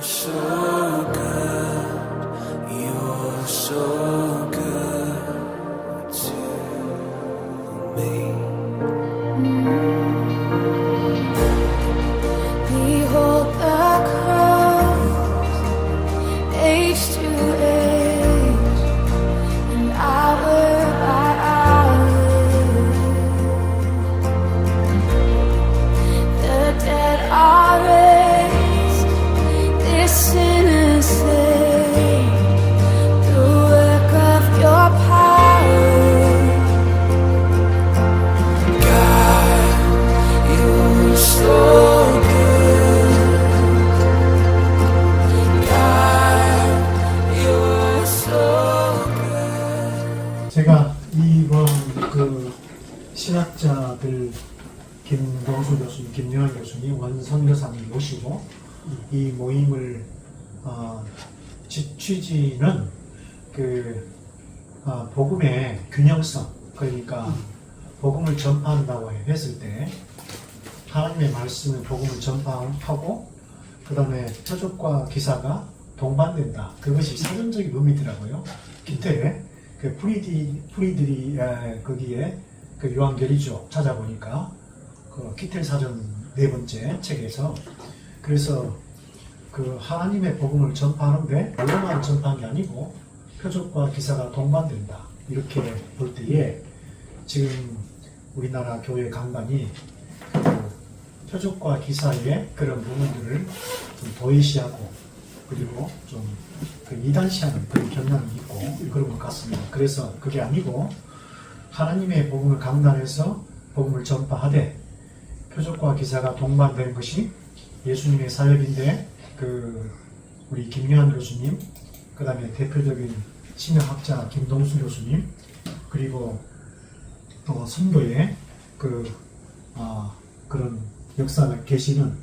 so good, you're so good to me. Behold the cross, age to age, and hour by hour. The dead are raised, this sinner saved, the work of your power. God, you're so good. God, you're so good. 제가 이번 그 신학자들 김동수 교수님, 김요한 교수님, 원선 교사님 모시고 이 모임을 취지는 복음의 균형성, 그러니까 복음을 전파한다고 했을 때 하나님의 말씀을 복음을 전파하고 그 다음에 표적과 기사가 동반된다. 그것이 사전적인 의미더라고요. 기태에 그 프리들이 거기에 그 요한계리죠. 찾아보니까 그 기텔 사전 4번째 책에서 그래서 그 하나님의 복음을 전파하는데 말로만 전파한 게 아니고 표적과 기사가 동반된다. 이렇게 볼 때에 지금 우리나라 교회 강단이 그 표적과 기사의 그런 부분들을 좀 도외시하고 그리고 좀 그 이단시하는 그런 경향이 있고 그런 것 같습니다. 그래서 그게 아니고 하나님의 복음을 강단해서 복음을 전파하되 표적과 기사가 동반되는 것이 예수님의 사역인데 그 우리 김요한 교수님, 그 다음에 대표적인 신학학자 김동수 교수님, 그리고 또 선교에 그런 역사가 계시는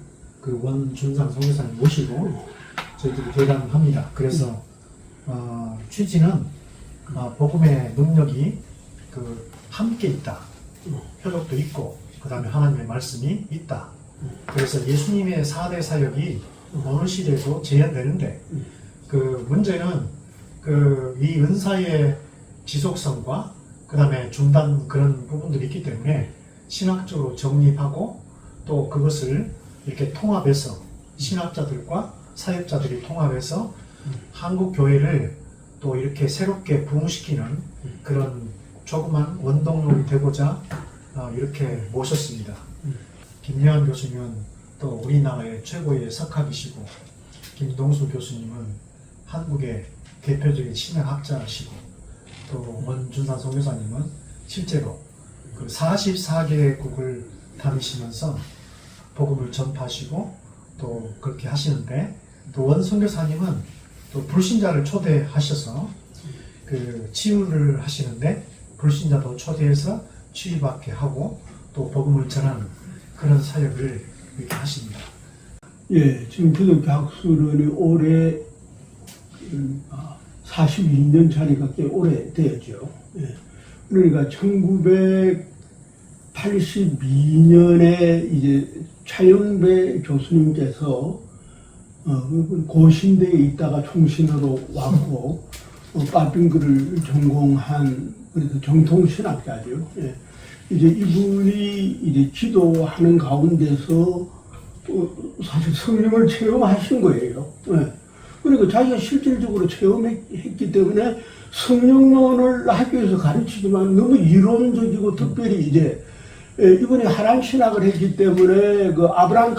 그 원준상 선교사님 모시고 저희들이 대담을 합니다. 그래서 취지는 복음의 능력이 함께 있다. 표적도 있고 그 다음에 하나님의 말씀이 있다. 그래서 예수님의 4대 사역이 어느 시대에도 재현되는데 그 문제는 이 은사의 지속성과 그 다음에 중단 그런 부분들이 있기 때문에 신학적으로 정립하고 또 그것을 이렇게 통합해서 신학자들과 사역자들이 통합해서 한국 교회를 또 이렇게 새롭게 부흥시키는 그런 조그만 원동력이 되고자 이렇게 모셨습니다. 김요한 교수님은 또 우리나라의 최고의 석학이시고 김동수 교수님은 한국의 대표적인 신학학자시고 또 원준산 선교사님은 실제로 그 44개국을 다니시면서 복음을 전파하시고 또 그렇게 하시는데 또 원 선교사님은 또 불신자를 초대하셔서 그 치유를 하시는데 불신자도 초대해서 치유받게 하고 또 복음을 전하는 그런 사역을 이렇게 하십니다. 예, 지금 기독교 학술원이 올해 42년 차니까 꽤 오래되었죠. 예. 그러니까 1982년에 이제 차영배 교수님께서 고신대에 있다가 총신으로 왔고 빠빙글을 전공한 그래서 정통신학자죠. 예. 이제 이분이 이제 기도하는 가운데서 사실 성령을 체험하신 거예요. 예. 그러니까 자기가 실질적으로 체험했기 때문에 성령론을 학교에서 가르치지만 너무 이론적이고 특별히 이제 이번에 하란 신학을 했기 때문에 그 아브람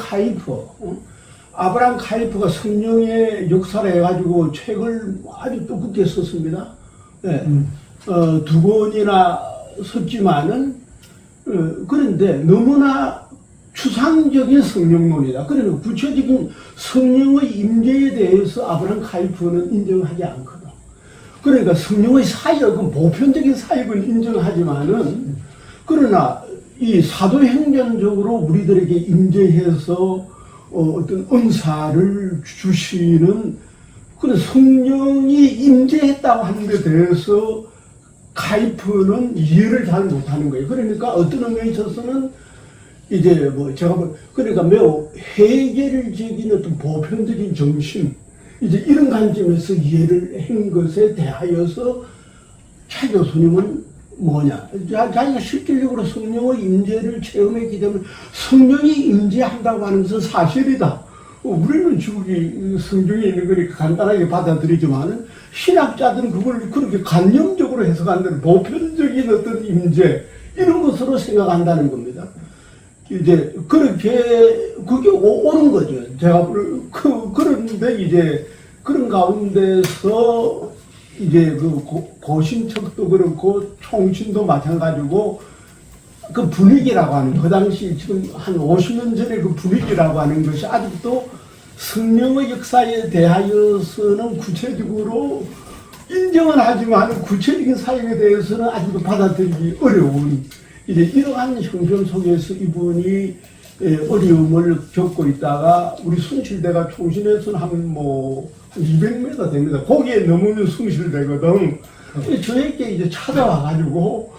카이프가 성령의 역사를 해가지고 책을 아주 두껍게 썼습니다. 예. 2권이나 썼지만은 그런데 너무나 추상적인 성령론이다. 그러니까 구체적인 성령의 임재에 대해서 아브람 카이프는 인정하지 않거든. 그러니까 성령의 사역은 보편적인 사역은 인정하지만은 그러나 이 사도행전적으로 우리들에게 임재해서 어떤 은사를 주시는 그런 성령이 임재했다고 하는 데 대해서 카이프는 이해를 잘 못하는 거예요. 그러니까 어떤 의미에 있어서는 이제 뭐 제가 그러니까 매우 해결적인 어떤 보편적인 정신 이제 이런 관점에서 이해를 한 것에 대하여서 차 교수님은 뭐냐 자기가 실질적으로 성령의 임재를 체험했기 때문에 성령이 임재한다고 하는 것은 사실이다. 우리는 지금 성경에 있는 거니까 간단하게 받아들이지만은 신학자들은 그걸 그렇게 관념적으로 해석한다는 보편적인 어떤 임재 이런 것으로 생각한다는 겁니다. 이제 그렇게 그게 옳은 거죠. 제가 그런데 이제 그런 가운데서 이제 그 고신척도 그렇고 총신도 마찬가지고 그 분위기라고 하는 그 당시 지금 한 50년 전에 그 분위기라고 하는 것이 아직도 성령의 역사에 대하여서는 구체적으로 인정은 하지만 구체적인 사역에 대해서는 아직도 받아들이기 어려운 이제 이러한 형편 속에서 이분이 어려움을 겪고 있다가 우리 숭실대가 총신에서는 한 200m 됩니다. 거기에 넘으면 숭실대거든. 저에게 이제 찾아와가지고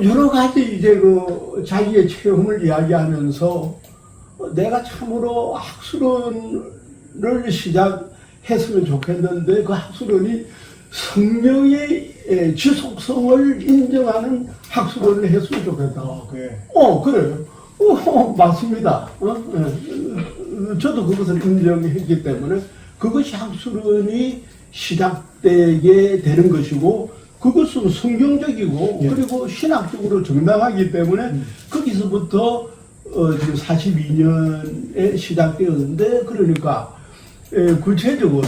여러 가지 이제 그 자기의 체험을 이야기하면서 내가 참으로 학술원을 시작했으면 좋겠는데 그 학술원이 성령의 지속성을 인정하는 학술원을 했으면 좋겠다. 그래요. 맞습니다. 저도 그것을 인정했기 때문에 그것이 학술원이 시작되게 되는 것이고 그것은 성경적이고 그리고 신학적으로 정당하기 때문에 거기서부터 지금 42년에 시작되었는데 그러니까 구체적으로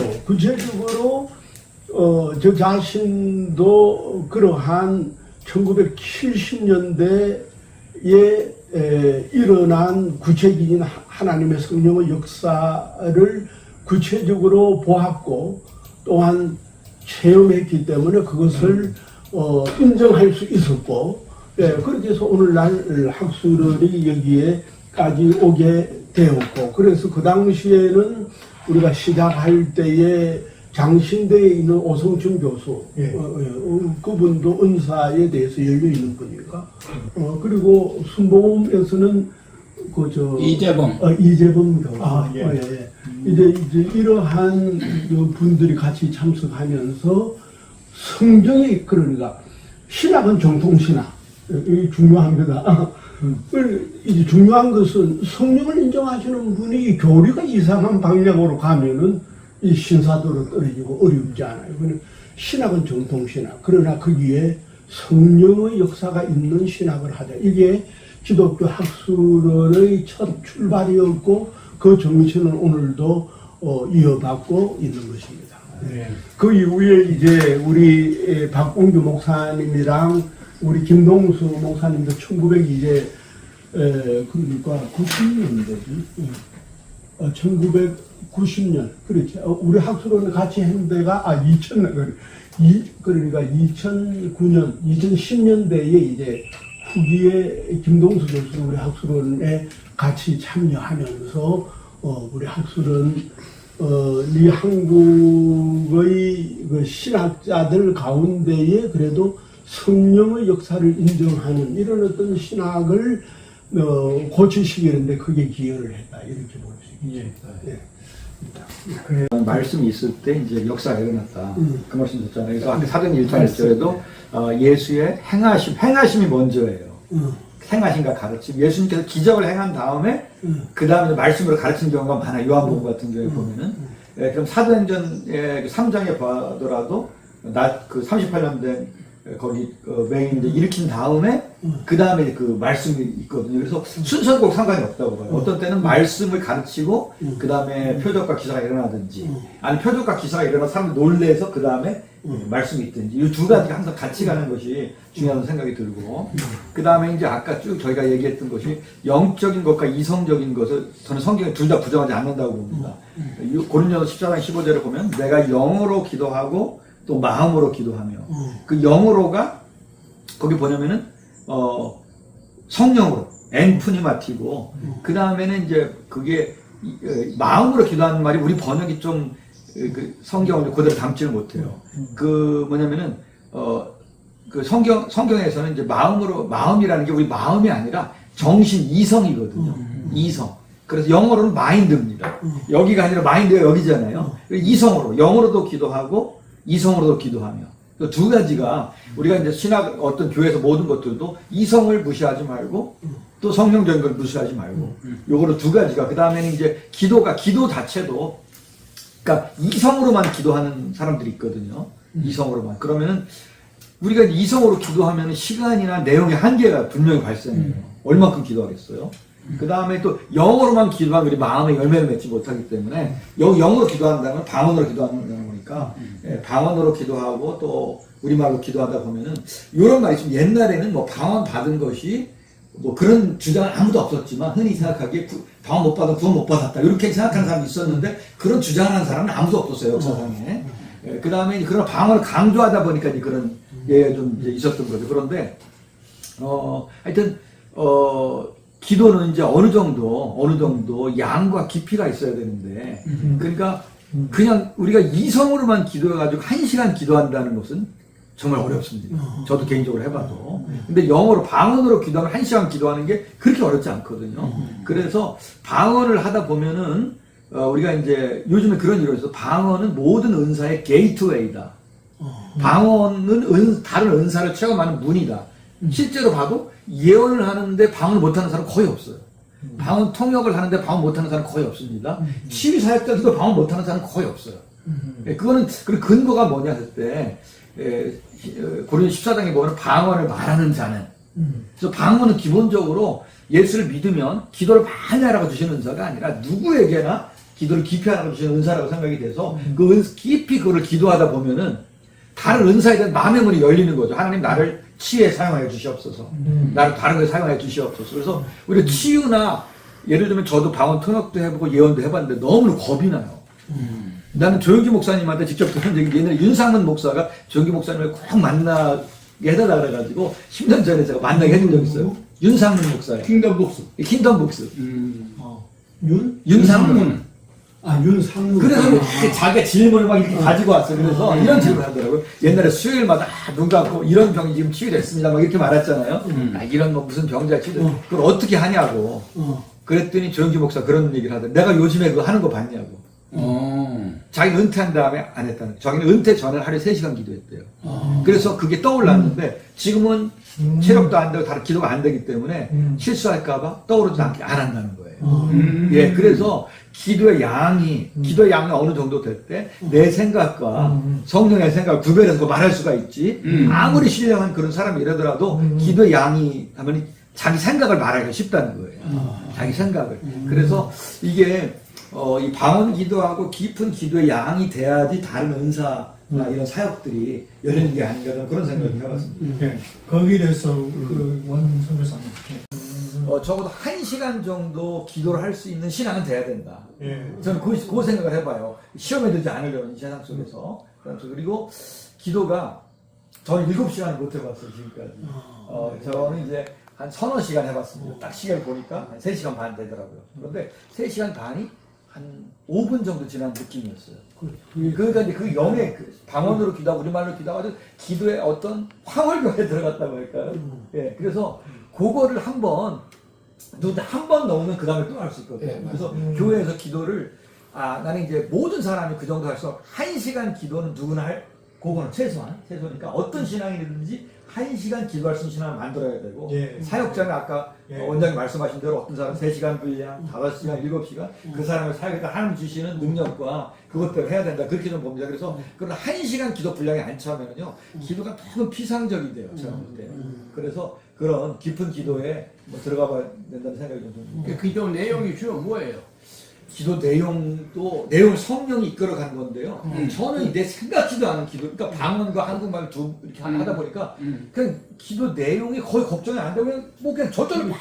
저 자신도 그러한 1970년대에 일어난 구체적인 하나님의 성령의 역사를 구체적으로 보았고 또한 체험했기 때문에 그것을 인정할 수 있었고 그렇게 해서 오늘날 학술원이 여기에까지 오게 되었고 그래서 그 당시에는 우리가 시작할 때에 장신대에 있는 오성춘 교수 그분도 은사에 대해서 열려있는 분이니까 그리고 순복음에서는 이재범 교수 이제 이러한 분들이 같이 참석하면서 성경의 그러니까 신학은 정통신학 이 중요합니다. 이제 중요한 것은 성령을 인정하시는 분이 교리가 이상한 방향으로 가면은 이 신사도로 떨어지고 어렵지 않아요. 신학은 정통신학. 그러나 거기에 성령의 역사가 있는 신학을 하자. 이게 기독교 학술의 첫 출발이었고 그 정신은 오늘도 이어받고 있는 것입니다. 그 이후에 이제 우리 박봉규 목사님이랑 우리 김동수 목사님도 1900 이제 그러니까 90년대지. 1990년 그렇죠. 우리 학술원을 같이 한 데가 2000년 그러니까 2009년 2010년대에 이제 후기에 김동수 교수는 우리 학술원에 같이 참여하면서 우리 학술원이 한국의 그 신학자들 가운데에 그래도 성령의 역사를 인정하는 이런 어떤 신학을 고치시키는데 크게 기여를 했다 이렇게 볼 수 있습니다. 그래. 말씀이 있을 때 이제 역사가 일어났다. 그 말씀 듣잖아요. 그래서 아까 사도행 1장 1절에도 예수의 행하심이 먼저예요. 행하심과 가르침. 예수님께서 기적을 행한 다음에 그 다음에 말씀으로 가르친 경우가 많아요. 요한복음 같은 경우에 보면은. 그럼 사도행전 3장에 봐더라도 그 38년 된 거기 맹인 이제 일으킨 다음에 그 다음에 그 말씀이 있거든요. 그래서 순서는 꼭 상관이 없다고 봐요. 어떤 때는 말씀을 가르치고 그 다음에 표적과 기사가 일어나든지 아니 표적과 기사가 일어나 사람들 놀래서 그 다음에 말씀이 있든지 이 두 가지가 항상 같이 가는 것이 중요하다는 생각이 들고 그 다음에 이제 아까 쭉 저희가 얘기했던 것이 영적인 것과 이성적인 것을 저는 성경에 둘 다 부정하지 않는다고 봅니다. 고린도서 14장 15절에 보면 내가 영으로 기도하고 또 마음으로 기도하며 그 영으로가 거기 보냐면은 성령으로 엔푸니마티고 그 다음에는 이제 그게 마음으로 기도하는 말이 우리 번역이 좀 그 성경을 그대로 담지를 못해요. 그 뭐냐면은 그 성경에서는 이제 마음이라는 게 우리 마음이 아니라 정신 이성이거든요. 이성. 그래서 영어로는 마인드입니다. 여기가 아니라 마인드가 여기잖아요. 이성으로, 영어로도 기도하고 이성으로도 기도하며. 그 두 가지가 우리가 이제 신학 어떤 교회에서 모든 것들도 이성을 무시하지 말고 또 성령적인 걸 무시하지 말고 요거로 두 가지가 그 다음에는 이제 기도 자체도 그러니까 이성으로만 기도하는 사람들이 있거든요. 이성으로만. 그러면은 우리가 이성으로 기도하면 시간이나 내용의 한계가 분명히 발생해요. 얼마큼 기도하겠어요? 그 다음에 또 영어로만 기도하면 우리 마음의 열매를 맺지 못하기 때문에 영어로 기도한다면 방언으로 기도하는 거니까 방언으로 기도하고 또 우리말로 기도하다 보면은 이런 말이 있으면 옛날에는 뭐 방언 받은 것이 뭐 그런 주장은 아무도 없었지만 흔히 생각하기에 방언 못 받아 구원 못 받았다 이렇게 생각하는 사람이 있었는데 그런 주장을 하는 사람은 아무도 없었어요 역사상에. 그 다음에 그런 방언을 강조하다 보니까 그런 게 좀 이제 있었던 거죠. 그런데 하여튼 기도는 이제 어느 정도 양과 깊이가 있어야 되는데 그러니까 그냥 우리가 이성으로만 기도해가지고 1시간 기도한다는 것은 정말 어렵습니다. 저도 개인적으로 해봐도. 근데 영어로 방언으로 기도하면 1시간 기도하는 게 그렇게 어렵지 않거든요. 그래서 방언을 하다 보면은 우리가 이제 요즘에 그런 이론이 있어. 방언은 모든 은사의 게이트웨이다. 방언은 다른 은사를 체험하는 문이다. 실제로 봐도 예언을 하는데 방언을 못하는 사람은 거의 없어요. 방언 통역을 하는데 방언 못하는 사람은 거의 없습니다. 치유 사역자들도 방언 못하는 사람은 거의 없어요. 그거는 그 근거가 뭐냐 했을 때 고린도 14장에 보면 방언을 말하는 자는 그래서 방언은 기본적으로 예수를 믿으면 기도를 많이 하라고 주시는 은사가 아니라 누구에게나 기도를 깊이 하라고 주시는 은사라고 생각이 돼서 깊이 그거를 기도하다 보면은 다른 은사에 대한 마음의 문이 열리는 거죠. 하나님 나를 치유에 사용하여 주시옵소서. 나를 다른 거에 사용하여 주시옵소서. 그래서 우리가 치유나 예를 들면 저도 방언 통역도 해보고 예언도 해봤는데 너무 겁이 나요. 나는 조영기 목사님한테 직접 들은 적이 옛날에 윤상문 목사가 조영기 목사님을 꼭 만나게 해달라 그래가지고 10년 전에 제가 만나게 해준 적이 있어요. 윤상문 목사예요. 킹덤북스. 윤상문. 윤상문. 그래서 자기가 질문을 막 이렇게 가지고 왔어요. 그래서 이런 질문을 하더라고요. 옛날에 수요일마다 눈 감고 이런 병이 지금 치유됐습니다. 막 이렇게 말했잖아요. 이런 뭐 무슨 병자 치유. 그걸 어떻게 하냐고. 그랬더니 조영기 목사 그런 얘기를 하더라고요. 내가 요즘에 그거 하는 거 봤냐고. 자기는 은퇴한 다음에 안 했다는. 자기는 은퇴 전에 하루에 3시간 기도했대요. 그래서 그게 떠올랐는데 지금은 체력도 안 되고 다른 기도가 안 되기 때문에 실수할까봐 떠오르지 않게 안 한다는 거예요. 예, 그래서 기도의 양이 어느 정도 될 때 내 생각과 성령의 생각을 구별해서 말할 수가 있지. 아무리 신령한 그런 사람이라더라도 기도의 양이 하면 자기 생각을 말하기가 쉽다는 거예요. 자기 생각을. 그래서 이게 이 방언 기도하고 깊은 기도의 양이 돼야지 다른 은사나 이런 사역들이 열리는 게 아닌가 저는 그런 생각을 해봤습니다. 네. 거기에 대해서 원 선교사님. 적어도 1시간 정도 기도를 할 수 있는 신앙은 돼야 된다. 예. 저는 그 생각을 해봐요. 시험에 들지 않으려는 이 세상 속에서. 그리고 기도가 저는 7시간을 못 해봤어요, 지금까지. 저는 이제 한 서너 시간 해봤습니다. 딱 시계를 보니까 한 3시간 반 되더라고요. 그런데 3시간 반이 한 5분 정도 지난 느낌이었어요. 그러니까 이제 그 영의 방언으로 기도하고 우리말로 기도하고 기도의 어떤 황홀교에 들어갔다고 할까요? 예, 그래서 그거를 한 번 넣으면 그 다음에 또 할 수 있거든요. 그래서 교회에서 기도를 나는 이제 모든 사람이 그 정도 할 수 없어. 1시간 기도는 누구나 그거는 최소니까 어떤 신앙이든지 1시간 기도할 수 있는 신앙을 만들어야 되고 사역자는 아까 원장님 말씀하신 대로 어떤 사람은 3시간 분량, 5시간, 7시간 그 사람의 사역에 하나님 주시는 능력과 그것대로 해야 된다. 그렇게 좀 봅니다. 그래서 그런 1시간 기도 분량에 안 차면은요 기도가 너무 피상적이 돼요. 제가 볼 때. 그래서 그런 깊은 기도에 들어가 봐야 된다는 생각이 좀 듭니다. 기도 내용이 주로 뭐예요? 기도 내용을 성령이 이끌어가는 건데요. 저는 내 생각지도 않은 기도, 그러니까 방언과 한국말 이렇게 하다 보니까 그냥 기도 내용이 거의 걱정이 안 되고 그냥 저절로 막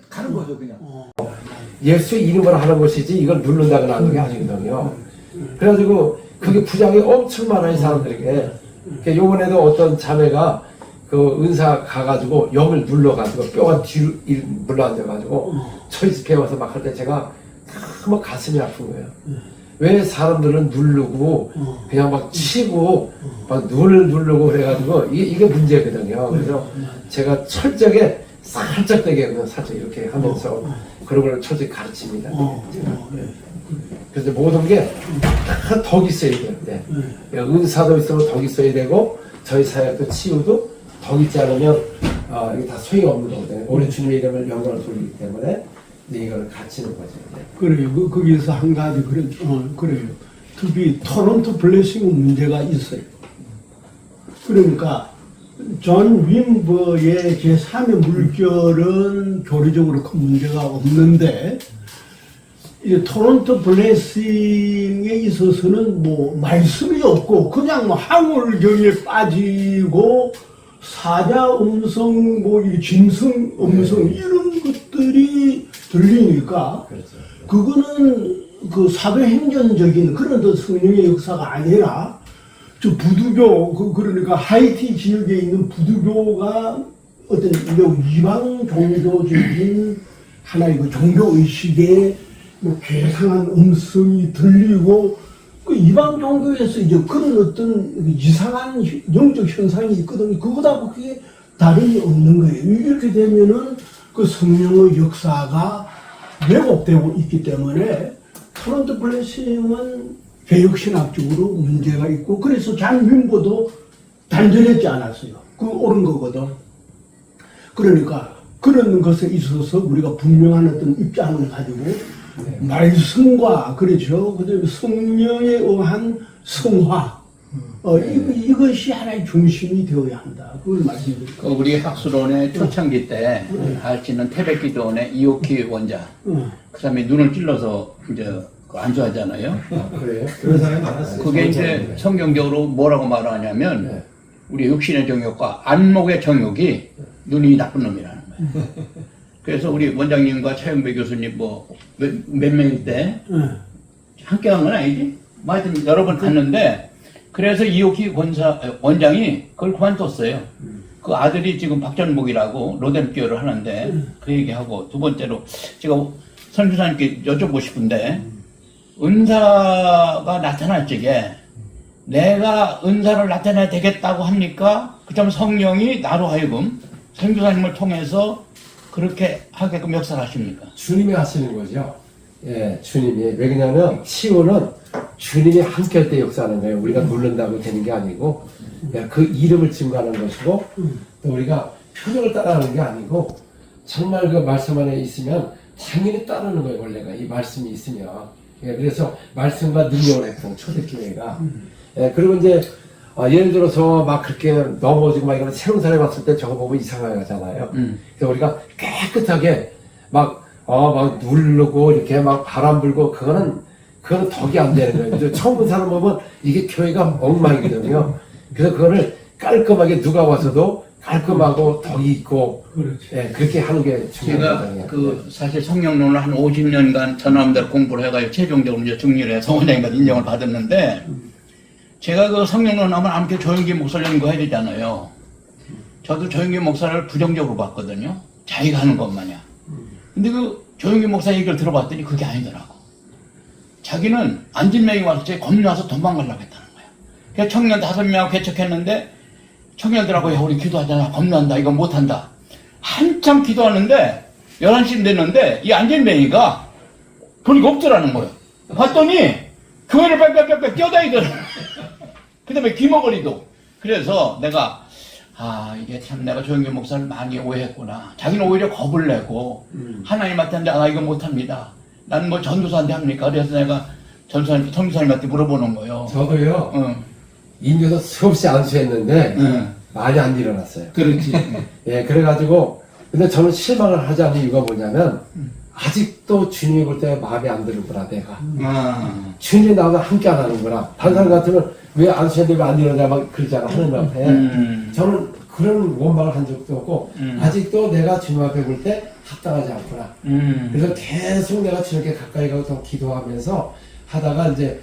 가는 거죠, 그냥. 예수의 이름을 하는 것이지 이걸 누른다거나 하는 게 아니거든요. 그래가지고 그게 부작용이 엄청 많아요, 사람들에게. 요번에도 어떤 자매가 그 은사 가가지고 영을 눌러가지고 뼈가 뒤로 물러앉아가지고 초이스 배워서 막 할 때 제가 막 가슴이 아픈 거예요. 왜 사람들은 누르고 그냥 막 치고 막 눈을 누르고 그래가지고 이게 문제거든요. 그래서 제가 철저하게 살짝 되게 그냥 살짝 이렇게 하면서 그런 걸 철저히 가르칩니다. 네. 그래서 모든 게 다 덕이 있어야 되는데 은사도 있으면 덕이 있어야 되고 저희 사역도 치유도 덕 있지 않으면 이게 다 소용이 없는 거거든요. 우리 주님의 이름을 영광을 돌리기 때문에 이걸 갖추는 거죠. 그래요. 거기서 한 가지 그래요. 특히 토론토 블레싱 문제가 있어요. 그러니까 존 윈버의 제3의 물결은 교리적으로 큰 문제가 없는데 이 토론토 블레싱에 있어서는 뭐 말씀이 없고 그냥 뭐 항울경에 빠지고 사자 음성 뭐 이 짐승 음성 이런 것들이 들리니까 그렇죠. 그거는 그 사도행전적인 그런 성령의 역사가 아니라 저 부두교 그러니까 하이티 지역에 있는 부두교가 어떤 이방 종교적인 하나의 그 종교 의식에 뭐 괴상한 음성이 들리고 그 이방 종교에서 이제 그런 어떤 이상한 영적 현상이 있거든요. 그거하고 그게 다름이 없는 거예요. 이렇게 되면은 그 성령의 역사가 왜곡되고 있기 때문에 토론토 블레싱은 개혁신학적으로 문제가 있고 그래서 잔 윈버도 단절했지 않았어요. 그 옳은 거거든. 그러니까 그런 것에 있어서 우리가 분명한 어떤 입장을 가지고 말씀과 그렇죠. 그다음에 성령에 의한 성화 이것이 하나의 중심이 되어야 한다. 그걸 말씀드립니다. 우리 학술원의 초창기 때 할지는 태백기도원의 이오키 원자 그 사람이 눈을 찔러서 이제 안수하잖아요. 그래요? 그런 사람이 많았어요. 그게 이제 성경적으로 뭐라고 말하냐면 우리 육신의 정욕과 안목의 정욕이 눈이 나쁜 놈이라는 거예요. 그래서 우리 원장님과 차영배 교수님 뭐 몇 명일 때 함께 한 건 아니지? 뭐 하여튼 여러 번 갔는데 그래서 이오키 원장이 그걸 그만뒀어요. 그 아들이 지금 박전목이라고 로덴교를 하는데 그 얘기하고 두 번째로 제가 선교사님께 여쭤보고 싶은데 은사가 나타날 적에 내가 은사를 나타내야 되겠다고 합니까? 그다음 성령이 나로 하여금 선교사님을 통해서 그렇게 하게끔 역사하십니까? 주님이 하시는 거죠. 예, 주님이. 왜 그러냐면 치유는 주님이 함께 할 때 역사하는 거예요. 우리가 누른다고 되는 게 아니고 그 이름을 증거하는 것이고 또 우리가 표정을 따라하는 게 아니고 정말 그 말씀 안에 있으면 당연히 따르는 거예요. 원래가 이 말씀이 있으면. 예, 그래서 말씀과 능력을 했던 초대교회가 그리고 이제 예를 들어서 막 그렇게 넘어지고 막 이러면 새로운 사람이 왔을 때 저거 보면 이상하게 하잖아요. 그래서 우리가 깨끗하게 막 누르고 이렇게 막 바람 불고 그거는 덕이 안 되는 거예요. 처음 본 사람 보면 이게 교회가 엉망이거든요. 그래서 그거를 깔끔하게 누가 와서도 깔끔하고 덕이 있고 예, 그렇게 하는 게 중요하거든요. 제가 그 사실 성령론을 한 50년간 전함대로 공부를 해가지고 최종적으로 이제 중리를 해서 원장님한테 인정을 받았는데 제가 그 성령론 하면 아무튼 조영기 목사를 연구해야 되잖아요. 저도 조영기 목사를 부정적으로 봤거든요. 자기가 하는 것 마냥. 근데 그 조영기 목사 얘기를 들어봤더니 그게 아니더라고. 자기는 안진명이 왔을 때 겁나서 도망가려고 했다는 거야. 그래서 청년 5명 개척했는데 청년들하고 야 우리 기도하잖아. 겁난다. 이거 못한다. 한참 기도하는데 11시 됐는데 이 안진명이가 보니까 없더라는 거예요. 봤더니 교회를 빽빽빽빽 뛰어다니더라고. 그 다음에 귀머거리도. 그래서 내가 이게 참 내가 조영기 목사를 많이 오해했구나. 자기는 오히려 겁을 내고 하나님한테 이거 못합니다. 나는 뭐 전도사한테 합니까? 그래서 내가 선교사님한테 물어보는 거예요. 저도요. 인교도 수없이 안수했는데 많이 안 일어났어요. 그렇지. 예, 그래가지고 근데 저는 실망을 하지 않는 이유가 뭐냐면 아직도 주님이 볼 때 마음에 안 드는구나 내가. 주님이 나와 함께 안 하는구나. 다른 사람 같으면 왜 안수했는데 왜 안 일어나 막 그러잖아 하는 앞에. 저는 그런 원망을 한 적도 없고 아직도 내가 주님 앞에 볼 때 합당하지 않구나. 그래서 계속 내가 주님께 가까이 가서 기도하면서 하다가 이제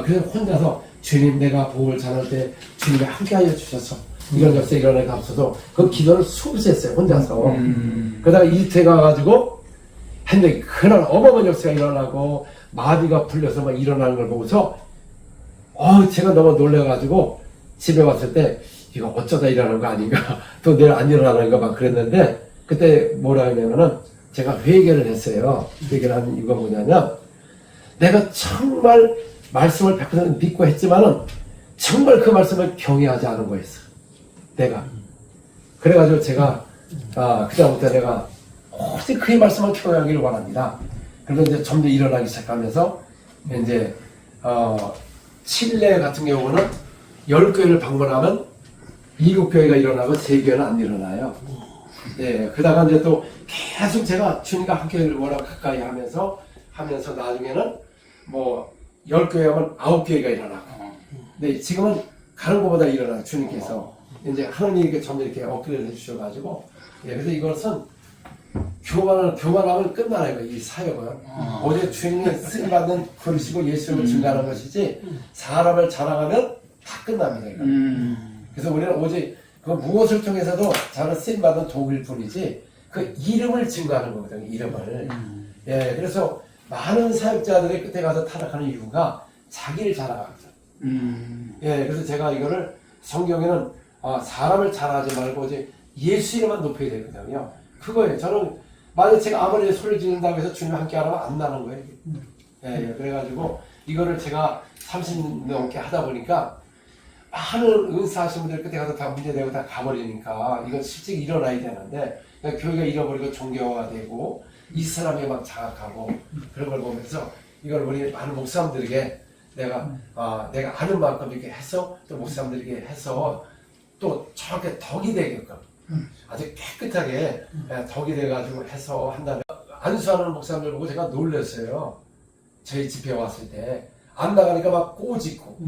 그래서 혼자서 주님 내가 복을 전할 때 주님이 함께하여 주셔서 이런 역사 일어나게 하셔서 그 기도를 수없이 했어요 혼자서. 그러다가 일태 가가지고 했는데 그날 어마어마한 역사가 일어나고 마비가 풀려서 막 일어나는 걸 보고서 제가 너무 놀래가지고 집에 왔을 때 이거 어쩌다 일어나는 거 아닌가 또 내일 안 일어나는 거 막 그랬는데 그때 뭐라 하냐면은 제가 회개를 했어요. 회개를 한 이유가 뭐냐면 내가 정말 말씀을 100% 믿고 했지만은 정말 그 말씀을 경외하지 않은 거였어. 내가. 그래가지고 제가 그다음부터 내가 오직 그의 말씀을 경외하기를 원합니다. 그리고 이제 점점 일어나기 시작하면서 이제 칠레 같은 경우는 10교회를 방문하면 7교회가 일어나고 3교회는 안 일어나요. 예, 그러다가 이제 또 계속 제가 주님과 함께 워낙 가까이 하면서 나중에는 뭐 10교회 하면 9교회가 일어나고. 근데 지금은 가는 것보다 일어나요, 주님께서. 이제 하나님께 점점 이렇게 업그레이드 해주셔가지고. 예, 그래서 이것은 교만하면 끝나는 거예요, 이 사역은. 오직 주님이 쓰임받는 그릇이고 예수님을 증가하는 것이지, 사람을 자랑하면 다 끝납니다, 이거. 그래서 우리는 오직 그 무엇을 통해서도 저는 쓰임받은 도구일 뿐이지, 그 이름을 증거하는 거거든요, 이름을. 예, 그래서 많은 사역자들이 끝에 가서 타락하는 이유가 자기를 자랑하거든. 예, 그래서 제가 이거를 성경에는 사람을 자랑하지 말고 오직 예수 이름만 높여야 되거든요. 그거예요. 저는 만약 제가 아무리 소리 지른다고 해서 주님 함께 하라면 안 나는 거예요. 예, 그래가지고 이거를 제가 30년 넘게 하다 보니까 많은 은사하신 분들 끝에 가서 다 문제되고 다 가버리니까 이건 실제로 일어나야 되는데 그러니까 교회가 잃어버리고 종교화가 되고 이 사람이 막 자각하고 그런 걸 보면서 이걸 우리 많은 목사님들에게 내가 아는 만큼 이렇게 해서 또 목사님들에게 해서 또 저렇게 덕이 되게끔 아주 깨끗하게 덕이 돼가지고 해서 한다면 안수하는 목사님들 보고 제가 놀랐어요. 저희 집회 왔을 때 안 나가니까 막 꼬집고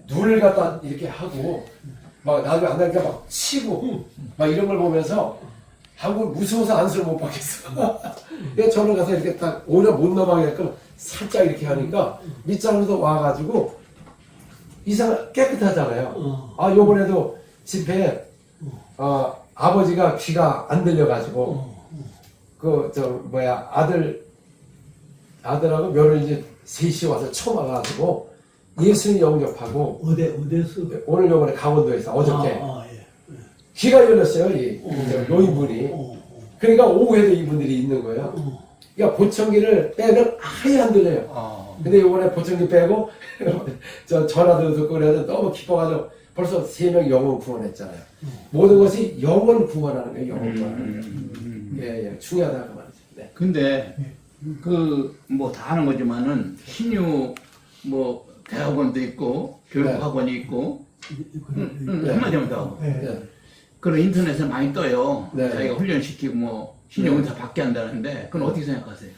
눈을 갖다 이렇게 하고 막 나중에 안 나가니까 막 치고 막 이런 걸 보면서 한국 무서워서 안수를 못 받겠어. 그래서 저는 가서 이렇게 딱 오히려 못 넘어가게끔 살짝 이렇게 하니까 밑장으로도 와가지고 이상 깨끗하잖아요. 요번에도 집회에 아버지가 귀가 안 들려가지고 아들하고 며느리 이제 셋이 와서 처음 와가지고 예수님 영접하고 어디서? 오늘 요번에 강원도에서 어저께 예. 귀가 열렸어요. 이 노인분이. 그러니까 오후에도 이분들이 있는 거예요. 그러니까 보청기를 빼면 아예 안 들려요. 근데 이번에 보청기 빼고 저 전화도 듣고 그래서 너무 기뻐가지고 벌써 3명 영혼 구원했잖아요. 모든 것이 영혼 구원하는 거예요. 영혼 구원하는 거예요. 예, 중요하다 그 말이죠. 네. 근데 뭐 다 하는 거지만은 신유 뭐 대학원도 있고 교육학원이 있고 한마디만 더. 네. 그런 인터넷에 많이 떠요. 네. 자기가 훈련시키고 뭐 신용을 다 받게 한다는데 그건 어떻게 생각하세요?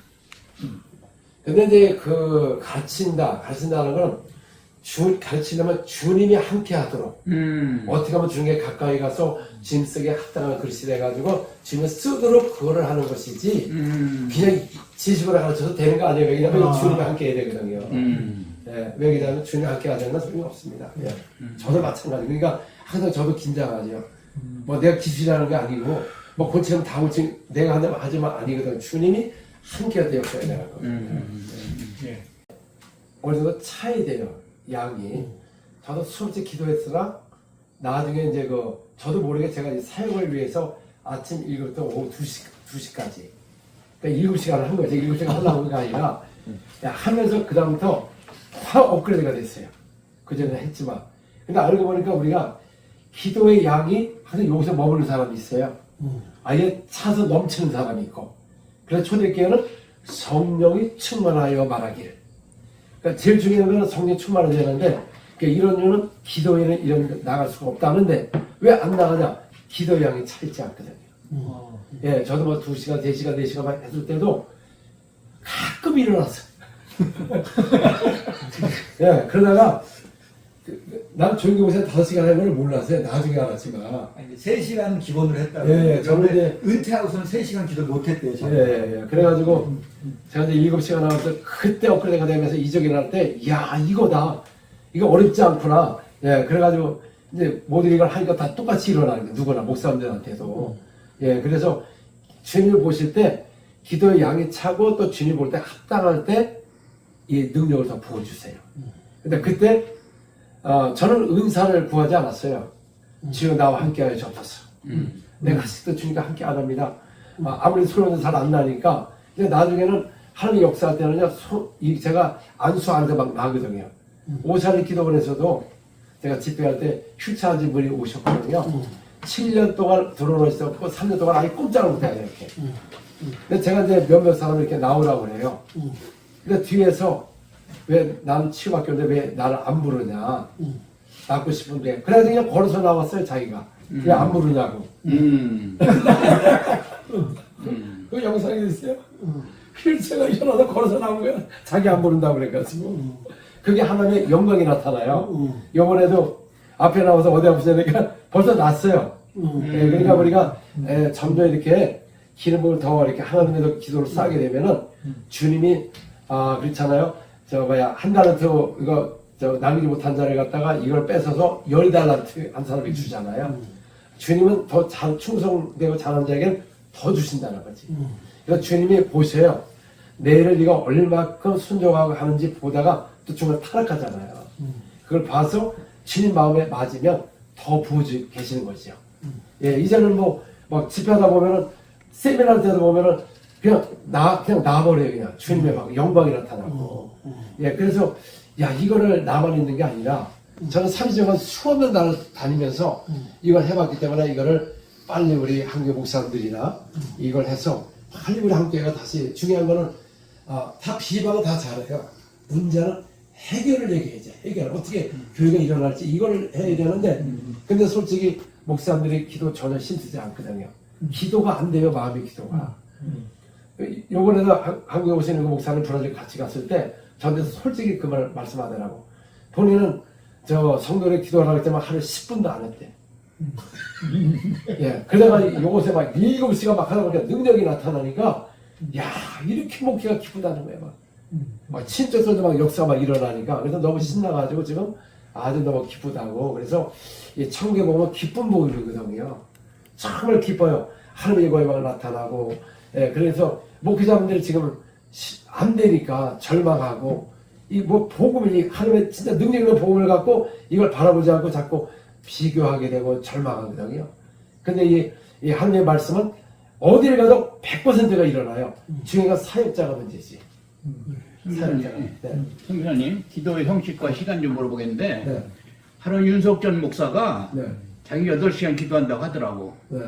근데 이제 가르친다는 건 가르치려면 주님이 함께 하도록 어떻게 하면 주님께 가까이 가서 주님 쓰기에 합당한 그릇이 돼가지고 주님이 쓰도록 그거를 하는 것이지 그냥 지식으로 가르쳐서 되는 거 아니에요. 왜냐하면 주님이 함께 해야 되거든요. 예, 왜냐하면 주님이 함께 하지 않는 소용이 없습니다. 예. 저도 마찬가지. 그러니까 항상 저도 긴장하죠. 뭐 내가 기술이라는 게 아니고 뭐 고치면 다 고치 내가 한다면 하지만 아니거든. 주님이 함께 할 때 역사에 나갈 겁니다. 어느 정도 차이 돼요. 양이. 저도 솔직히 기도했으나 나중에 이제 저도 모르게 제가 이제 사역을 위해서 아침 7시부터 오후 2시까지 그러니까 7시간을 한 거죠. 7시간 하려고 한 게 아니라 하면서 그 다음부터 확 업그레이드가 됐어요. 그전에 했지만. 근데 알고 보니까 우리가 기도의 양이 항상 여기서 머무는 사람이 있어요. 아예 차서 넘치는 사람이 있고. 그래서 초대교회는 성령이 충만하여 말하기를. 그러니까 제일 중요한 건 성령 충만을 되는데 그러니까 이런 이유는 기도에는 이런 나갈 수가 없다는데 왜 안 나가냐? 기도의 양이 차있지 않거든요. 예, 저도 뭐 2시간, 3시간, 4시간 했을 때도 가끔 일어났어요. 예, 그러다가 난 조용교무소에 5시간 하는 걸 몰랐어요. 나중에 알았지만. 3시간 기본으로 했다고. 예, 저는 이제 은퇴하고서는 3시간 기도 못했대요. 예. 그래가지고 제가 이제 7시간 나와서 그때 업그레이드가 되면서 이적이 날 때, 이야, 이거다. 이거 어렵지 않구나. 예, 그래가지고 이제 모든 이걸 하니까 다 똑같이 일어나는 거예요. 누구나, 목사님들한테도. 예, 그래서 주님을 보실 때 기도의 양이 차고 또 주님 볼 때 합당할 때 이 능력을 더 부어주세요. 근데 그때 저는 은사를 구하지 않았어요. 주여 나와 함께하여 주옵소서. 내가 갔을 때 주님과 함께 안 합니다. 아무리 소리도 잘 안 나니까. 근데 나중에는 하나님 역사할 때는요, 제가 안수 안에서 막 나거든요. 오찬을 기도원에서도 제가 집회할 때 휴차하신 분이 오셨거든요. 7년 동안 들어오고 있었고 3년 동안 아예 꼼짝을 못해요, 이렇게. 근데 제가 이제 몇몇 사람을 이렇게 나오라고 그래요. 근데 뒤에서 왜 나는 치유받기 오는데 왜 나를 안 부르냐. 낳고 싶은데. 그래서 그냥 걸어서 나왔어요, 자기가. 왜 안 부르냐고. 그 영상이 있어요. 휠체어가 일어나서 걸어서 나온 거야. 자기 안 부른다고 그래가지고. 그게 하나님의 영광이 나타나요. 이번에도 앞에 나와서 어디 아프냐니까 벌써 났어요. 그러니까 우리가 점점 이렇게 기름을 더 이렇게 하나님에서 기도를 쌓게 되면은 주님이 그렇잖아요. 한 달란트 이거 남기지 못한 자를 갖다가 이걸 뺏어서 10달란트 한 사람이 주잖아요. 주님은 더 충성되고 잘하는 자에게는 더 주신다는 거지. 그래서 주님이 보세요. 내일을 네가 얼마큼 순종하고 하는지 보다가 또 중간에 타락하잖아요. 그걸 봐서 주님 마음에 맞으면 더 부어주 계시는 거죠. 예, 이제는 막 집회하다 보면은 세미나 때도 보면은 그냥 나버려요. 그냥 주님의 막 영광이 나타나고. 예, 그래서 야, 이거를 나만 있는 게 아니라 저는 30년간 수없는 날을 다니면서 이걸 해봤기 때문에 이거를 빨리 우리 한국 목사님들이나 이걸 해서 빨리 우리 한국교회가 다시 중요한 거는 다 비방은 다 잘해요. 문제는 해결을 얘기해야지. 해결. 어떻게 교회가 일어날지 이걸 해야 되는데 근데 솔직히 목사님들이 기도 전혀 힘쓰지 않거든요. 기도가 안 돼요. 마음의 기도가. 요번에도 한국에 오시는 그 목사님 브라질 같이 갔을 때 저한테서 솔직히 그 말 말씀하더라고. 본인은 성도를 기도하라고 했지만 하루에 10분도 안 했대. 예, 그러다가 요것에 막 7시간 막 하다 보니까 능력이 나타나니까 야, 이렇게 목회가 기쁘다는 거예요. 막 친척들도 막 역사가 막 일어나니까 그래서 너무 신나가지고 지금 아주 너무 기쁘다고. 그래서 이 천국에 보면 기쁜 복이거든요. 정말 기뻐요. 하나님의 영광이 막 나타나고. 예, 그래서 목회자분들이 지금 안 되니까 절망하고 이 복음이 하나님의 진짜 능력 있는 복음을 갖고 이걸 바라보지 않고 자꾸 비교하게 되고 절망하거든요. 근데 이 하나님의 말씀은 어디를 가도 100%가 일어나요. 중요한 건 사역자가 문제지. 사역자가. 네. 성교사님, 기도의 형식과 시간 좀 물어보겠는데 네. 하루 윤석전 목사가 네. 자기 8시간 기도한다고 하더라고. 네.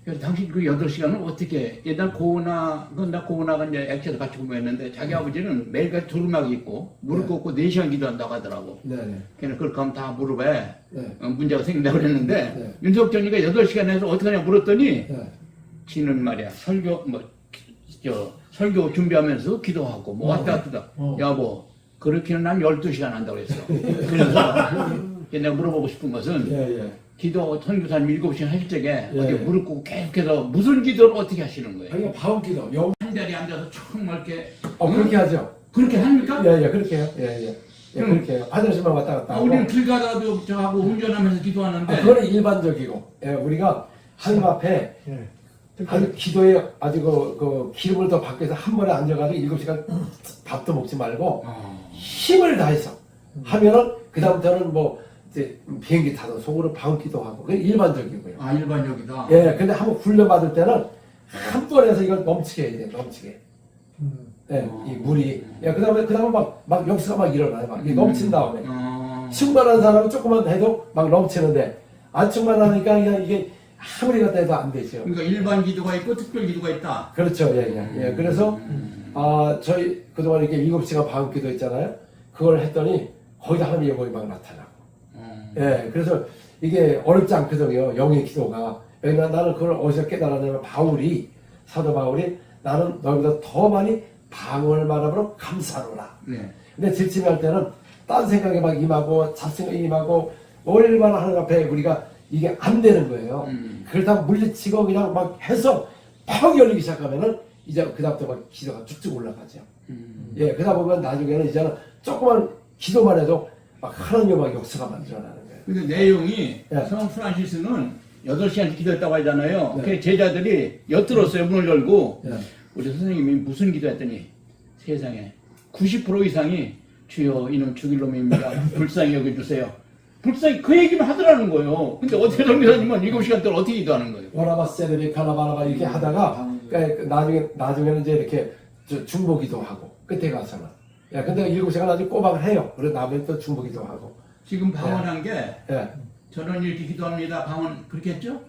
그래서 당신 그 8시간은 어떻게, 옛날 고은아가 이제 액체도 같이 공부했는데 자기 아버지는 매일같이 두루마기 입고 무릎 꿇고 4시간 기도한다고 하더라고. 네. 그래서 그렇게 하면 다 무릎에 네. 문제가 생긴다고 그랬는데 네. 윤석전이가 8시간 해서 어떻게 하냐 물었더니 네. 지는 말이야 설교 준비하면서 기도하고 왔다 갔다 여보 그렇게는 난 12시간 한다고 했어. 그래서 내가 물어보고 싶은 것은 예. 기도 선교사님 7시간 하실 적에 예. 어떻게 무릎 꿇고 계속해서 무슨 기도를 어떻게 하시는 거예요? 아니, 방언 기도. 한 자리에 앉아서 정말 이렇게 그렇게 하죠. 그렇게 합니까? 예, 그렇게 해요. 예, 그렇게 해요. 화장실만 왔다 갔다 하고. 우리는 길 가다도 저하고 운전하면서 기도하는데 그거는 일반적이고. 예, 우리가 하나님 앞에 아주 기도에 아주 그 기름을 더 받기 위해서 한 번에 앉아가지고 7시간 밥도 먹지 말고 힘을 다해서 하면은 그다음부터는 이제 비행기 타도 속으로 방귀도 하고 그게 일반적이고요. 일반적이다. 예, 근데 한번 훈련받을 때는 한 번에서 이걸 넘치게 해야 돼요. 넘치게. 예, 이 물이. 예, 그다음에 막 역사가 막 일어나요. 막 이게 넘친 다음에. 충만한 사람은 조금만 해도 막 넘치는데 안 충만하니까 그냥 이게 아무리 갖다 해도 안 되죠. 그러니까 일반 기도가 있고 특별 기도가 있다. 그렇죠. 예. 그래서 저희 그동안 이렇게 7시간 방언 기도 했잖아요. 그걸 했더니 거기다 하나님의 영광이 막 나타나고. 예, 그래서 이게 어렵지 않거든요. 영의 기도가. 왜냐면 나는 그걸 어디서 깨달았냐면 사도 바울이 나는 너희보다 더 많이 방언을 말함으로 감사하노라. 네. 근데 질침할 때는 딴 생각에 막 임하고 잡생각에 임하고 얼마나 하나님 앞에 우리가 이게 안 되는 거예요. 그걸 다 물리치고 그냥 막 해서 팍 열리기 시작하면은 이제 그다음부터 막 기도가 쭉쭉 올라가죠. 예, 그러다 보면 나중에는 이제는 조그만 기도만 해도 막 하나님의 막 역사가 만들어나는 거예요. 근데 내용이 예. 성 프란시스는 8시간 기도했다고 하잖아요. 네. 그 제자들이 엿들었어요. 문을 열고. 예. 우리 선생님이 무슨 기도했더니 세상에 90% 이상이 주여 이놈 죽일 놈입니다. 불쌍히 여겨주세요. 불쌍히 그 얘기만 하더라는 거예요. 근데 어떻게 전교사님은 7시간 동안 어떻게 기도하는 거예요? 오라바 세르비 카나바라바 이렇게 하다가 그러니까 나중에는 이제 이렇게 중보기도 하고 끝에 가서는 야 근데 7시간 아주 꼬박을 해요. 그래 다음에 또 중보기도 하고 지금 방언한 게 예. 저는 이렇게 기도합니다. 방언 그렇게 했죠?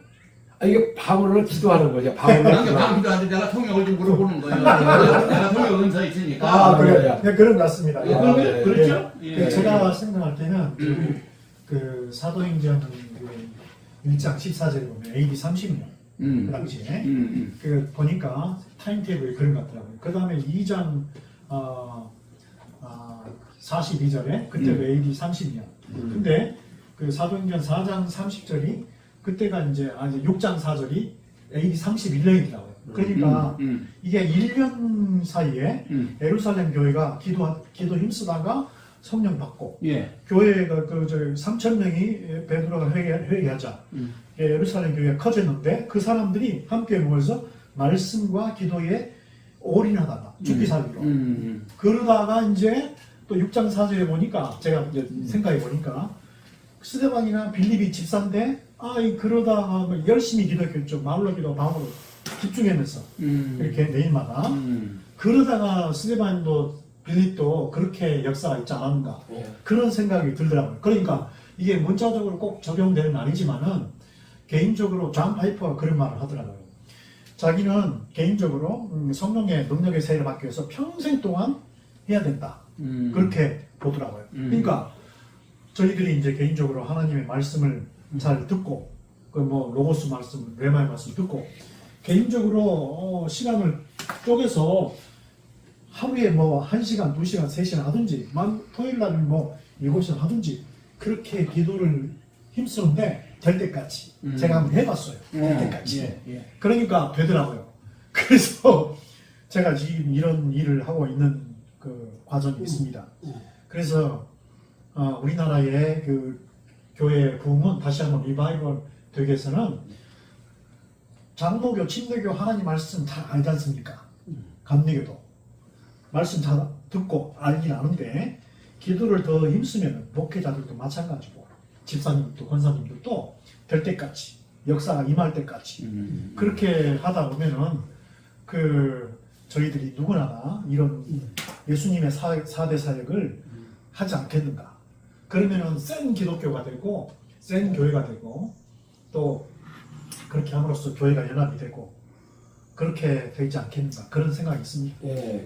아, 이게 방언을 기도하는 거죠. 방언을 방언 기도하는 기도하는데 내가 통역을 좀 물어보는 거예요. 내가 통역 은사 있으니까. 아, 그래요? 네, 그런 것 같습니다. 예, 아, 네. 그렇죠? 그 예. 제가 생각할 때는 그 사도행전 그 1장 14절에 보면 AD 30년 그 당시에 그 보니까 타임테이블이 그런 것 같더라고요. 그 다음에 2장 42절에 그때도 AD 30년. 근데 그 사도행전 4장 30절이 그때가 이제 6장 4절이 AD 31년이더라고요. 그러니까 이게 1년 사이에 예루살렘 교회가 기도 힘쓰다가 성령 받고 예. 교회가 그 3,000명이 베드로가 회개하자 예루살렘 교회가 커졌는데 그 사람들이 함께 모여서 말씀과 기도에 올인하다가 죽기 살기로 그러다가 이제 또 6장 4절에 보니까 제가 이제 생각해 보니까 스데반이나 빌립이 집사인데 그러다가 열심히 기도했겠죠. 말로 기도 방으로 집중하면서 이렇게 내일마다 그러다가 스데반도 빌립도 그렇게 역사가 있지 않았는가 그런 생각이 들더라고요. 그러니까 이게 문자적으로 꼭 적용되는 건 아니지만은 개인적으로 존 파이퍼가 그런 말을 하더라고요. 자기는 개인적으로 성령의 능력의 세례를 받기 위해서 평생 동안 해야 된다. 그렇게 보더라고요. 그러니까 저희들이 이제 개인적으로 하나님의 말씀을 잘 듣고 그 뭐 로고스 말씀, 레마의 말씀 듣고 개인적으로 시간을 쪼개서 하루에 뭐 1시간, 2시간, 3시간 하든지 토요일 날은 뭐 7시간 하든지 그렇게 기도를 힘쓰는데 될 때까지 제가 한번 해봤어요. 될 때까지. 그러니까 되더라고요. 그래서 제가 지금 이런 일을 하고 있는 그 과정이 있습니다. 그래서 우리나라의 그 교회 부흥은 다시 한번 리바이벌 되기 위해서는 장로교, 침례교 하나님 말씀 잘 알지 않습니까? 감리교도 말씀 잘 듣고 알긴 아는데 기도를 더 힘쓰면 목회자들도 마찬가지고 집사님도 권사님들도 될 때까지 역사가 임할 때까지 그렇게 하다 보면은 그 저희들이 누구나 이런 예수님의 4대 사역을 하지 않겠는가. 그러면은 센 기독교가 되고 센 교회가 되고 또 그렇게 함으로써 교회가 연합이 되고 그렇게 되지 않겠는가 그런 생각이 있습니다. 예,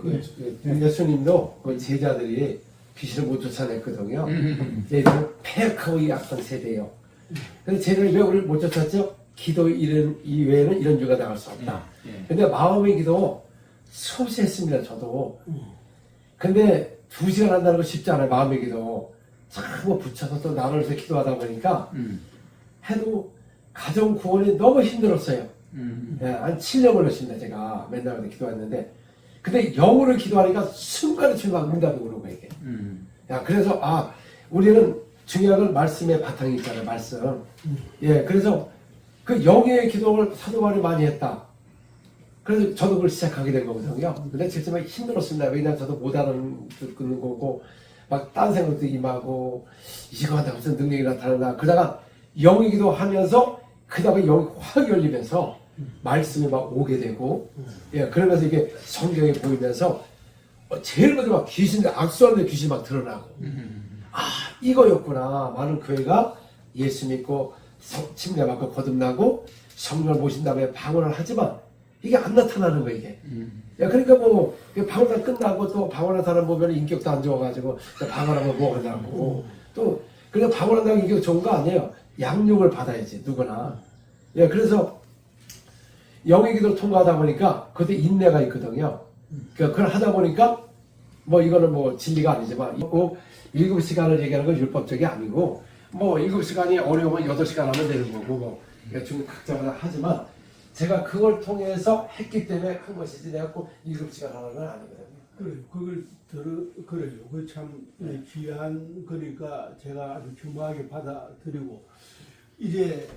예수님도 그 제자들이 귀신을 못 쫓아냈거든요. 얘들은 폐역하고 약한 세대예요. 근데 제자들이 왜 우리를 못 쫓았죠? 기도 이외에는 이런 죄가 나갈 수 없다. 근데 마음의 기도 수없이 했습니다, 저도. 근데 2시간 한다는 거 쉽지 않아요, 마음의 기도. 자꾸 붙여서 또 나눠서 기도하다 보니까 해도 가정 구원이 너무 힘들었어요. 예, 한 7년 걸렸습니다, 제가 맨날 기도했는데. 근데 영으로 기도하니까 순간에 막 응답이 오는 거예요, 이게. 야, 그래서, 우리는 중요한 건 말씀의 바탕이 있잖아요, 말씀. 예, 그래서 그 영의 기도를 사도 바울이 많이 했다. 그래서 저도 그걸 시작하게 된 거거든요. 근데 실제로 힘들었습니다. 왜냐하면 저도 못 알아듣는 거고, 막 딴 생각도 임하고, 이거 한다고 무슨 능력이 나타난다. 그러다가 영의 기도 하면서, 그 다음에 영이 확 열리면서, 말씀이 막 오게 되고, 예, 그러면서 이게 성경이 보이면서, 제일 먼저 막 귀신들, 악수하는데 귀신 막 드러나고, 이거였구나. 많은 교회가 예수 믿고, 침례받고 거듭나고, 성령을 모신 다음에 방언을 하지만, 이게 안 나타나는 거야, 이게. 야, 그러니까 뭐, 방언 끝나고 또 방언한 사람 보면 인격도 안 좋아가지고, 방언하면 뭐 하냐고. 또, 그러니까 방언한다고 인격 좋은 거 아니에요. 양육을 받아야지, 누구나. 예, 그래서, 영의 기도를 통과하다 보니까, 그때 인내가 있거든요. 그러니까 그걸 하다 보니까, 뭐, 이거는 뭐, 진리가 아니지만, 7시간을 얘기하는 건 율법적이 아니고, 뭐, 7시간이 어려우면 8시간 하면 되는 거고, 뭐, 중 각자마다 하지만, 제가 그걸 통해서 했기 때문에 한 것이지 내가 꼭 7시간 하는 건 아니거든요. 그래요. 그 참 귀한 거니까 제가 아주 겸허하게 받아들이고 이제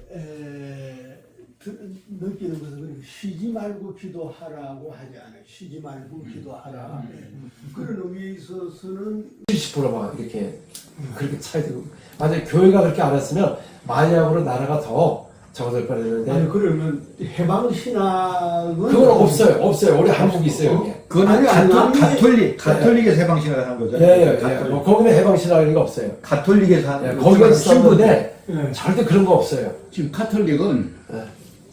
느끼는 것은 쉬지 말고 기도하라고 하지 않아요. 쉬지 말고 기도하라. 그런 의미에 있어서는 70%만 이렇게 그렇게 차이 되고 만약에 교회가 그렇게 안 했으면 만약으로 나라가 더 적어질 뻔했는데 아니 그러면 해방 신학은 그건 없어요. 우리 한국이 있어요. 그게. 그건 아니, 가톨릭의 세방신학을 한 거죠. 예. 가톨릭. 뭐 거기는 해방신학이 없어요. 가톨릭에서 한 거기가 있었는데 예. 절대 그런 거 없어요. 지금 카톨릭은 예.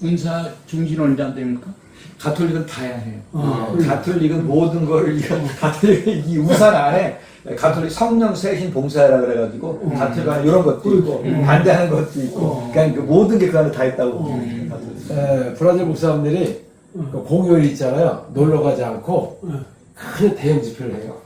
은사 중진원자 안 됩니까? 가톨릭은 다양해요. 아, 가톨릭은 모든 걸 가톨릭 이 우산 안에 가톨릭 성령 세신 봉사라 그래가지고 가톨릭 안에 이런 것도 있고 반대하는 것도 있고 그냥 그 모든 게 그 안에 다 있다고 봅니다. 가톨릭. 브라질 목사님들이 그 공휴일 있잖아요. 놀러 가지 않고 큰 대형 집회를 해요.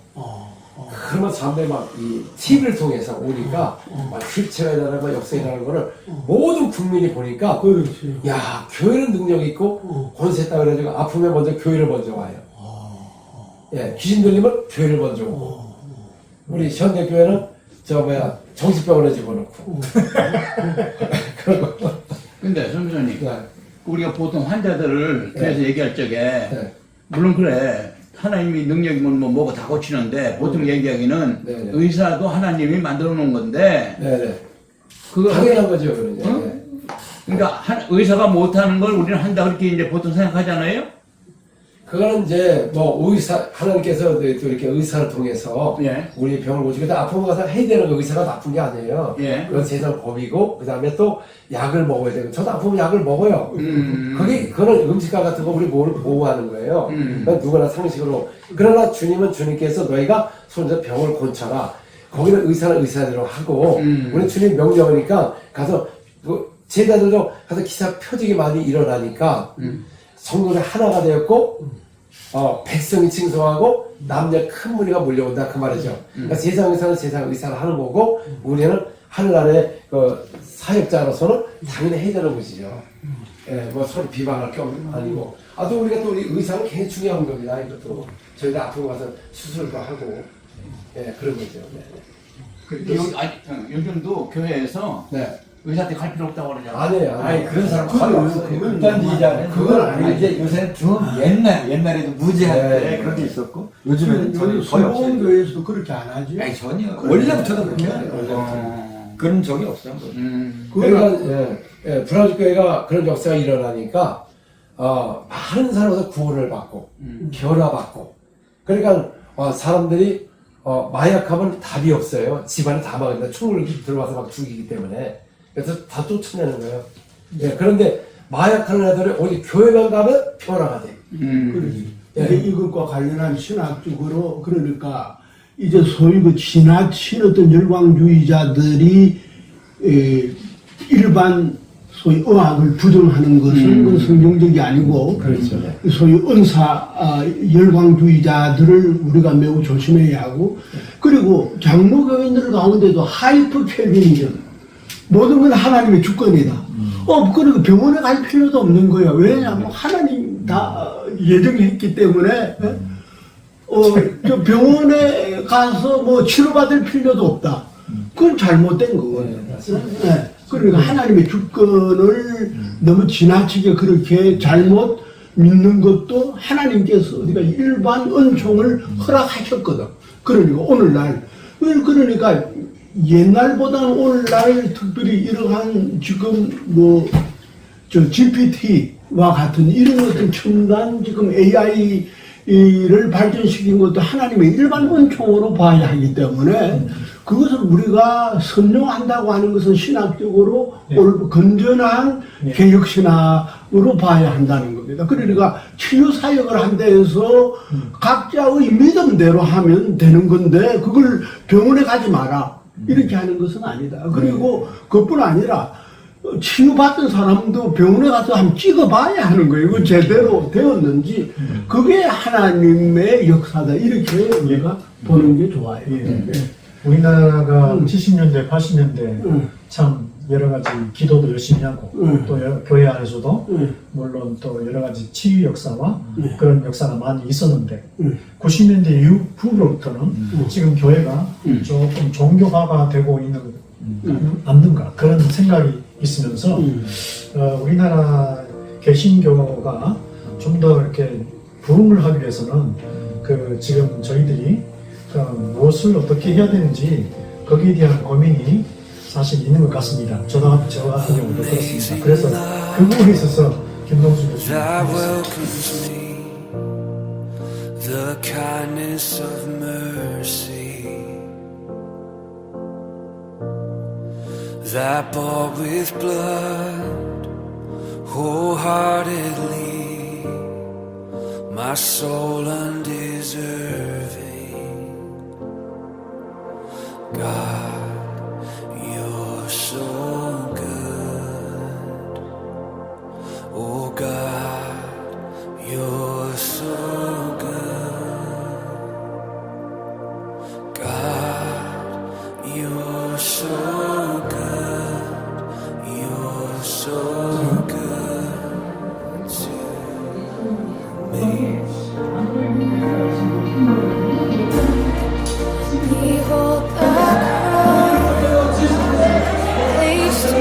그러면 사람들이 막 이 TV를 통해서 오니까 막 휠체어에 대한 역사에 대한 거를 모든 국민이 보니까 그렇지. 야 교회는 능력이 있고 권세 있다 그래가지고 아프면 먼저 교회를 먼저 와요. 예, 귀신 들리면 교회를 먼저 오고 우리 현대교회는 정신병원에 집어넣고 그런 거. 근데 선생님 네. 우리가 보통 환자들을 교회에서 얘기할 적에 네. 물론 그래 하나님이 능력이면 뭐가 다 고치는데 보통 얘기하기는 네. 의사도 하나님이 만들어 놓은 건데 네네. 그거 당연한 거죠, 그런 게. 응? 그러니까 의사가 못하는 걸 우리는 한다 그렇게 이제 보통 생각하잖아요. 그거는 이제 뭐 의사 하나님께서 또 이렇게 의사를 통해서 예. 우리 병을 고치고 근데 아픈 거 가서 해야 되는 거 의사가 나쁜 게 아니에요. 예. 그건 세상 법이고 그 다음에 또 약을 먹어야 되고 저도 아프면 약을 먹어요. 그거는 음식과 같은 거 우리 보호하는 거예요. 그건 누구나 상식으로. 그러나 주님은 주님께서 너희가 손에서 병을 고쳐라. 거기는 의사는 의사대로 하고 우리 주님 명령이니까 가서 그 제자들도 가서 기사 표적이 많이 일어나니까 성도들이 하나가 되었고 백성이 칭송하고 남녀 큰 무리가 몰려온다 그 말이죠. 그러니까 세상 의사는 세상 의사를 하는 거고 우리는 하늘 아래 그 사역자로서는 당연히 해야 되는 것이죠. 예, 뭐 서로 비방할 게 아니고. 또 우리가 또 우리 의사는 굉장히 중요한 겁니다. 이것도 저희들 아프고 가서 수술도 하고 예, 그런 거죠. 요즘도 교회에서 네. 의사한테 갈 필요 없다고 그러잖아요. 아니에요. 아니 그런 사람 거의 없어요. 그건 극단주의자는 그건 아니에요. 이제 요새는 좀 옛날에도 무지한데 네. 그런 게 있었고 요즘에는 거의 없어요. 소봉교회에서도 그렇게 안 하지. 아니 전혀 원래부터도 그렇게 해요. 그런 적이 없어요. 그러니까 브라질 교회가 그런 역사가 일어나니까 많은 사람에서 구원을 받고 변화받고 그러니까 사람들이 마약하면 답이 없어요. 집안에 다 막는다. 총을 들어와서 막 죽이기 때문에 그래서 다 쫓아내는 거예요. 예, 그런데 마약하는 애들이 어디 교회만 가면 변화가 돼. 그러지. 예. 이제 이것과 관련한 신학적으로 그러니까 이제 소위 그 지나친 어떤 열광주의자들이 일반 소위 의학을 부정하는 것은 그건 성경적이 아니고 그렇죠. 소위 은사 열광주의자들을 우리가 매우 조심해야 하고 그리고 장로교인들 가운데도 하이퍼 켈빈이즘 모든 건 하나님의 주권이다. 그러니까 병원에 갈 필요도 없는 거야. 왜냐하면 하나님 다 예정했기 때문에 저 병원에 가서 뭐 치료받을 필요도 없다. 그건 잘못된 거거든요. 네. 그러니까 하나님의 주권을 너무 지나치게 그렇게 잘못 믿는 것도 하나님께서 우리가 일반 은총을 허락하셨거든. 그러니까 오늘날 그러니까 옛날보다는 오늘날 특별히 이러한 지금 GPT와 같은 이런 어떤 첨단 지금 AI를 발전시킨 것도 하나님의 일반 은총으로 봐야 하기 때문에 그것을 우리가 선용한다고 하는 것은 신학적으로 건전한 개혁신학으로 봐야 한다는 겁니다. 그러니까 치유사역을 한다 해서 각자의 믿음대로 하면 되는 건데 그걸 병원에 가지 마라 이렇게 하는 것은 아니다. 그리고 그뿐 아니라 치유받은 사람도 병원에 가서 한번 찍어봐야 하는 거예요. 이거 제대로 되었는지 그게 하나님의 역사다 이렇게 우리가 보는 게 좋아요. 우리나라가 70년대, 80년대 참 여러 가지 기도도 열심히 하고 또 교회 안에서도 물론 또 여러 가지 치유 역사와 그런 역사가 많이 있었는데 90년대 이후부터는 지금 교회가 조금 종교화가 되고 있는 않는가 그런 생각이 있으면서 우리나라 개신교가 좀 더 이렇게 부흥을 하기 위해서는 그 지금 저희들이 무엇을 어떻게 해야 되는지 거기에 대한 고민이 사실 있는 것 같습니다. 저 같은 경우도 그렇습니다. 그래서 그 부분에 있어서 김동수 교수님 that welcomes me, the kindness of mercy that bought with blood wholeheartedly my soul undeserving. God, you're so good. Oh God, you're so good. God, you're so good. You're so good to me. Behold the crown, placed to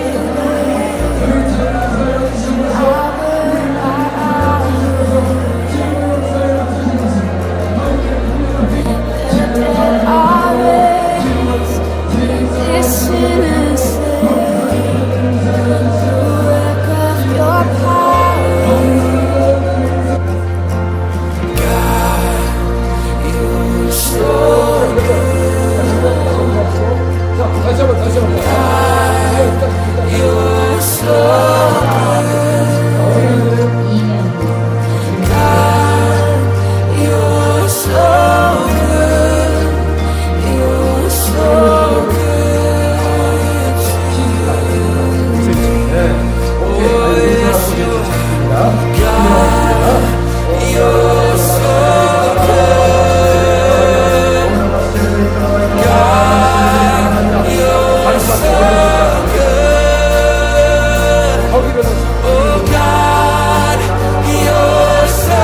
You're so 다시 한번 You're so good. God, you're so good. You're so good to Oh, yes, you are. God, you're so good. God, you're so good. Oh God, you're so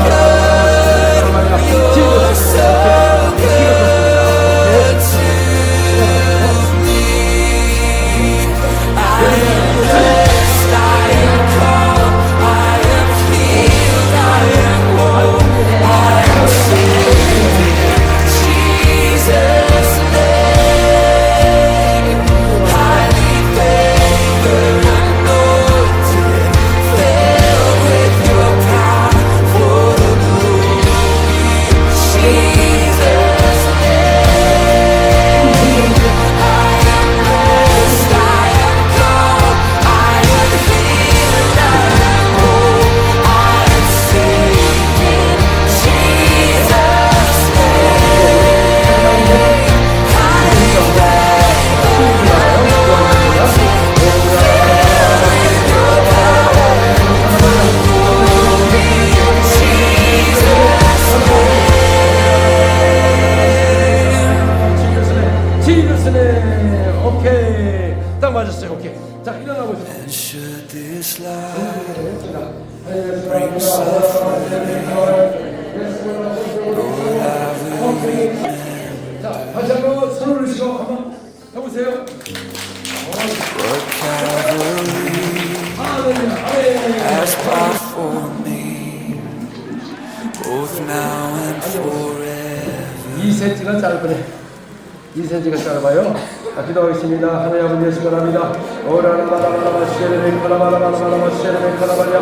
good. You're so good to me. I am blessed, I am called, I am healed, I am whole, I am saved in Jesus' name. Highly favored, anointed, filled with your power for the glory. Jesus' name. I am blessed, I am called, I am healed, I am whole, I am saved in Jesus' name. Highly favored, anointed, filled with your power for the glory. Jesus' name. 지그스네. 오케이. 딱 맞았어요. 오케이. 자, 일어나 보세요. And should this life bring suffering, Lord, I will remember 자, 다시 한번 손을 올리시고 한번 해보세요. what Calvary has brought for me, both now and forever. 2cm가 짧으네. 2cm가 짧아요. 자, 기도하겠습니다. 하나님 아버지 예수 바랍니다. 오라라라라라라 시에레베 카라바라바라바라 시에레베 카라바랴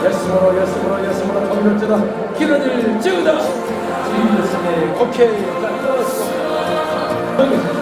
예수로 예수로 예수로 통일지다 길어질 지으다. 예수님 오케이. 자, 일어나시고